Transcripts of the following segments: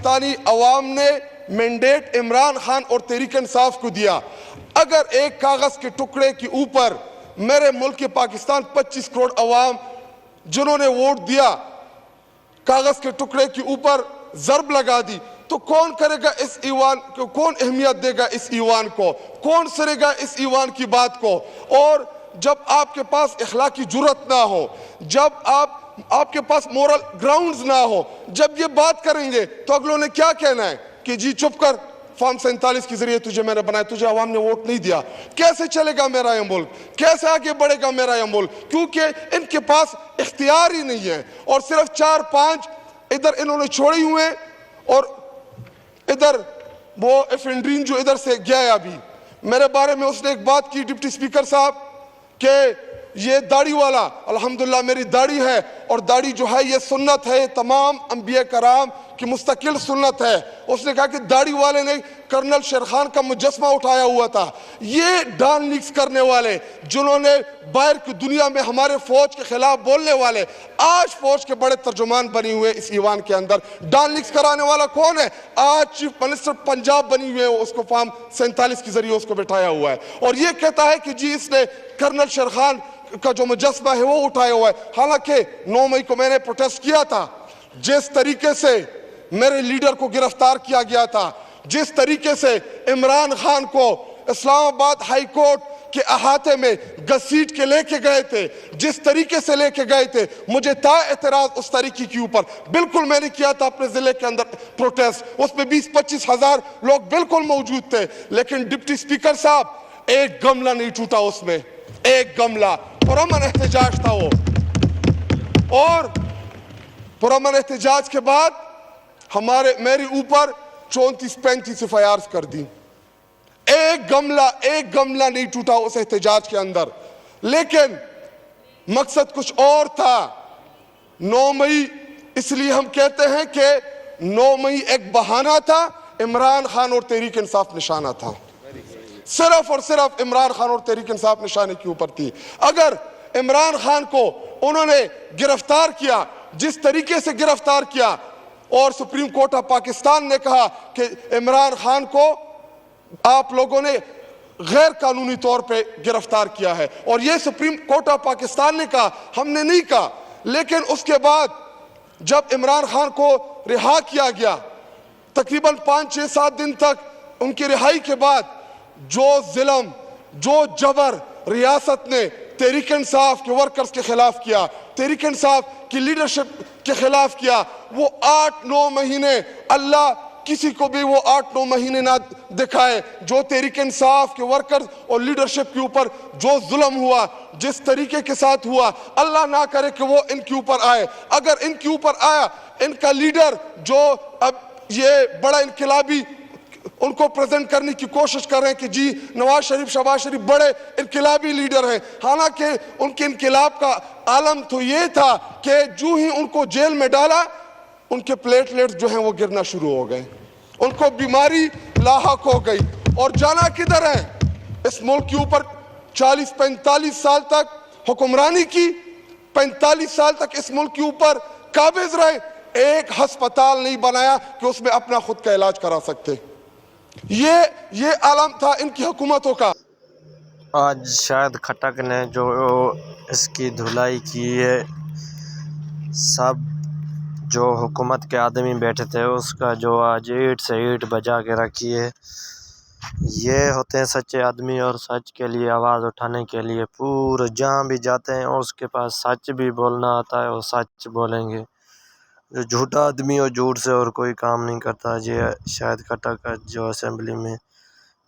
پاکستانی عوام نے مینڈیٹ عمران خان اور تحریک انصاف کو دیا. اگر ایک کاغذ کے ٹکڑے کے اوپر میرے ملک کے پاکستان 25 کروڑ عوام جنہوں نے ووٹ دیا کاغذ کے ٹکڑے کے اوپر ضرب لگا دی, تو کون کرے گا اس ایوان کو, کون اہمیت دے گا اس ایوان کو, کون سرے گا اس ایوان کی بات کو؟ اور جب آپ کے پاس اخلاقی جرات نہ ہو, جب آپ کے پاس مورل گراؤنڈز نہ ہو, جب یہ بات کریں گے تو اگلوں نے کیا کہنا ہے کہ جی چپ کر, فارم 47 کے ذریعے تجھے میں نے بنایا, تجھے عوام نے ووٹ نہیں دیا, کیسے چلے گا میرا یہ ملک, کیسے آگے بڑھے گا میرا یہ ملک؟ کیونکہ ان کے پاس اختیار ہی نہیں ہے, اور صرف 4-5 ادھر انہوں نے چھوڑی ہوئے, اور ادھر وہ افنڈرین جو ادھر سے گیا ہے ابھی, میرے بارے میں اس نے ایک بات کی ڈپٹی سپیکر صاحب کہ یہ داڑھی والا, الحمدللہ میری داڑھی ہے, اور داڑھی جو ہے یہ سنت ہے, تمام انبیاء کرام کی مستقل سنت ہے. اس نے کہا کہ داڑھی والے نے کرنل شیر خان کا مجسمہ اٹھایا ہوا تھا. یہ ڈان لیکس کرنے والے, جنہوں نے باہر کی دنیا میں ہمارے فوج کے خلاف بولنے والے, آج فوج کے بڑے ترجمان بنی ہوئے اس ایوان کے اندر. ڈان لیکس کرانے والا کون ہے؟ آج چیف منسٹر پنجاب بنی ہوئے, اس کو فارم 47 کے ذریعے اس کو بٹھایا ہوا ہے, اور یہ کہتا ہے کہ جی اس نے کرنل شیر خان کا جو مجسمہ ہے وہ اٹھایا ہوا ہے. حالانکہ 9 مئی کو میں نے پروٹیسٹ کیا تھا, جس طریقے سے میرے لیڈر کو گرفتار کیا گیا تھا, جس طریقے سے عمران خان کو اسلام آباد ہائی کورٹ کے احاطے میں گھسیٹ کے لے کے گئے تھے, جس طریقے سے لے کے گئے تھے, مجھے تھا اعتراض اس طریقے کے اوپر. بالکل میں نے کیا تھا اپنے ضلع کے اندر پروٹیسٹ, اس میں 20-25 ہزار لوگ بالکل موجود تھے, لیکن ڈپٹی سپیکر صاحب ایک گملہ نہیں ٹوٹا اس میں, ایک گملہ. پرامن احتجاج تھا وہ, اور پرامن احتجاج کے بعد میری اوپر 34-35 FIRs کر دی. ایک گملہ نہیں ٹوٹا اس احتجاج کے اندر. لیکن مقصد کچھ اور تھا. 9 مئی اس لیے ہم کہتے ہیں کہ 9 مئی ایک بہانہ تھا, عمران خان اور تحریک انصاف نشانہ تھا, صرف اور صرف عمران خان اور تحریک انصاف نشانے کے اوپر تھی. اگر عمران خان کو انہوں نے گرفتار کیا جس طریقے سے گرفتار کیا, اور سپریم کورٹ آف پاکستان نے کہا کہ عمران خان کو آپ لوگوں نے غیر قانونی طور پہ گرفتار کیا ہے, اور یہ سپریم کورٹ آف پاکستان نے کہا, ہم نے نہیں کہا. لیکن اس کے بعد جب عمران خان کو رہا کیا گیا, تقریباً 5-6-7 دن تک ان کی رہائی کے بعد جو ظلم, جو جبر ریاست نے تحریک انصاف کے ورکرز کے خلاف کیا, تحریک انصاف کی لیڈرشپ کے خلاف کیا, وہ 8-9 مہینے, اللہ کسی کو بھی وہ 8-9 مہینے نہ دکھائے جو تحریک انصاف کے ورکرز اور لیڈرشپ کے اوپر جو ظلم ہوا, جس طریقے کے ساتھ ہوا, اللہ نہ کرے کہ وہ ان کے اوپر آئے. اگر ان کے اوپر آیا, ان کا لیڈر جو اب یہ بڑا انقلابی ان کو پریزنٹ کرنے کی کوشش کر رہے ہیں کہ جی نواز شریف, شہباز شریف بڑے انقلابی لیڈر ہیں, حالانکہ ان کے انقلاب کا عالم تو یہ تھا کہ جو ہی ان کو جیل میں ڈالا, ان کے پلیٹلیٹس جو ہیں وہ گرنا شروع ہو گئے, ان کو بیماری لاحق ہو گئی. اور جانا کدھر ہے؟ اس ملک کے اوپر 40-45 سال تک حکمرانی کی, 45 سال تک اس ملک کے اوپر قابض رہے, ایک ہسپتال نہیں بنایا کہ اس میں اپنا خود کا علاج کرا سکتے. یہ عالم تھا ان کی حکومتوں کا. آج شاہد خٹک نے جو اس کی دھلائی کی ہے, سب جو حکومت کے آدمی بیٹھے تھے اس کا جو آج اینٹ سے اینٹ بجا کے رکھی ہے. یہ ہوتے ہیں سچے آدمی, اور سچ کے لیے آواز اٹھانے کے لیے پورے جہاں بھی جاتے ہیں, اور اس کے پاس سچ بھی بولنا آتا ہے, وہ سچ بولیں گے. جو جھوٹا آدمی اور جھوٹ سے اور کوئی کام نہیں کرتا. یہ شاہد خٹک جو اسمبلی میں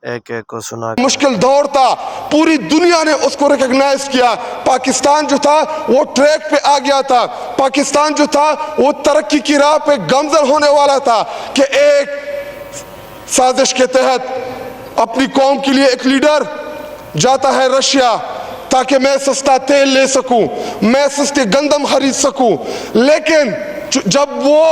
ایک کو سنا, مشکل دور تھا, پوری دنیا نے اس کو ریکگنائز کیا. پاکستان جو تھا وہ ٹریک پہ آ گیا تھا, پاکستان جو تھا وہ ترقی کی راہ پہ گامزن ہونے والا تھا, کہ ایک سازش کے تحت اپنی قوم کے لیے ایک لیڈر جاتا ہے رشیا تاکہ میں سستا تیل لے سکوں, میں سستے گندم خرید سکوں. لیکن جب وہ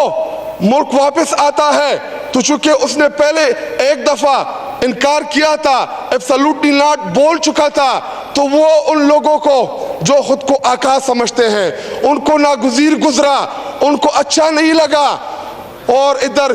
ملک واپس آتا ہے تو چونکہ اس نے پہلے ایک دفعہ انکار کیا تھا, ایبسولوٹلی ناٹ بول چکا تھا, تو وہ ان لوگوں کو جو خود کو آقا سمجھتے ہیں ان کو ناگزیر گزرا, ان کو اچھا نہیں لگا, اور ادھر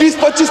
20 25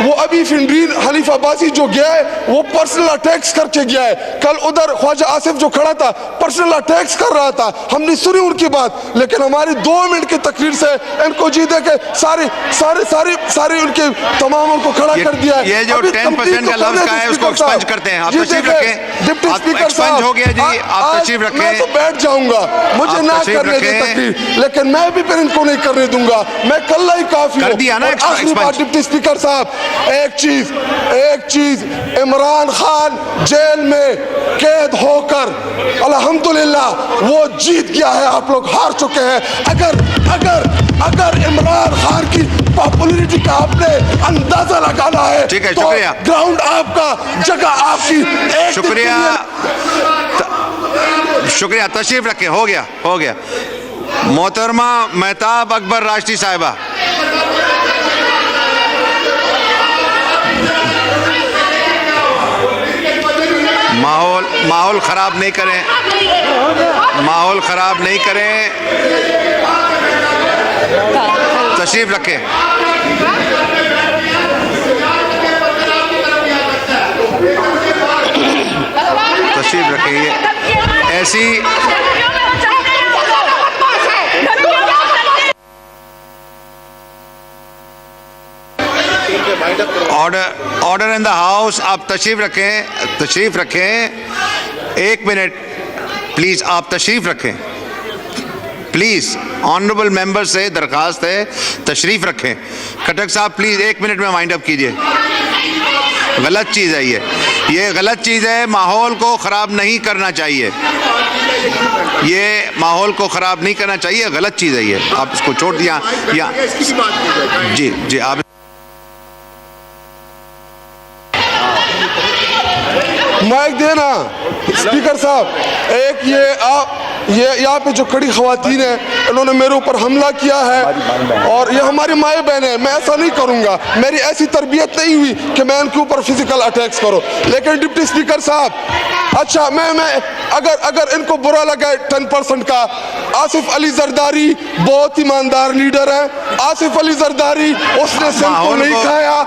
وہ ابھی فنڈرین حلیف عباسی جو گیا ہے وہ پرسنل اٹیکس کر کے گیا ہے. کل ادھر خواجہ آصف جو کھڑا تھا پرسنل اٹیکس کر رہا تھا, ہم نے سنی ان کی بات, لیکن ہماری 2 منٹ کی تقریر سے ان کو جیتے کہ ساری ان کے تمام کو کھڑا کر دیا ہے. یہ جو 10% کا لفظ کا ہے اس کو ایکسپنج کرتے ہیں. آپ تشریف رکھیں. ڈپٹی اسپیکر ایکسپنج ہو گیا جی, آپ تشریف رکھیں. میں تو بیٹھ جاؤں گا, مجھے نہ کرنے دیں تقریر, لیکن میں بھی پھر ان کو نہیں کرنے دوں گا. میں کل ہی کافی کر دیا نا. آخری بات ڈپٹی اسپیکر صاحب, ایک چیز عمران خان جیل میں قید ہو کر الحمدللہ وہ جیت گیا ہے, آپ لوگ ہار چکے ہیں. اگر عمران خان کی پاپولیرٹی کا آپ نے اندازہ لگانا ہے ٹھیک ہے, تو شکریہ. گراؤنڈ آپ کا, جگہ آپ کی. شکریہ, تشریف رکھیں. ہو گیا. محترمہ مہتاب اکبر راشدی صاحبہ. ماحول خراب نہیں کریں. تشریف رکھیں. یہ ایسی آرڈر ان دا ہاؤس. آپ تشریف رکھیں. 1 منٹ پلیز, آپ تشریف رکھیں پلیز. آنریبل ممبر سے درخواست ہے, تشریف رکھیں. کھٹک صاحب پلیز 1 منٹ میں وائنڈ اپ کیجئے. غلط چیز ہے یہ غلط چیز ہے. ماحول کو خراب نہیں کرنا چاہیے. غلط چیز ہے یہ. آپ اس کو چھوڑ دیا. جی آپ مائک دینا اسپیکر صاحب. ایک یہ یہاں پہ جو کھڑی خواتین ہیں انہوں نے میرے اوپر حملہ کیا ہے اور یہ ہماری مائیں بہنیں ہیں. میں ایسا نہیں کروں گا, میری ایسی تربیت نہیں ہوئی کہ میں ان کے اوپر فزیکل اٹیکس کروں. لیکن ڈپٹی اسپیکر صاحب, اچھا میں اگر ان کو برا لگا 10% کا, آصف علی زرداری بہت ایماندار لیڈر ہیں. آصف علی زرداری اس نے سن کو نہیں کھایا.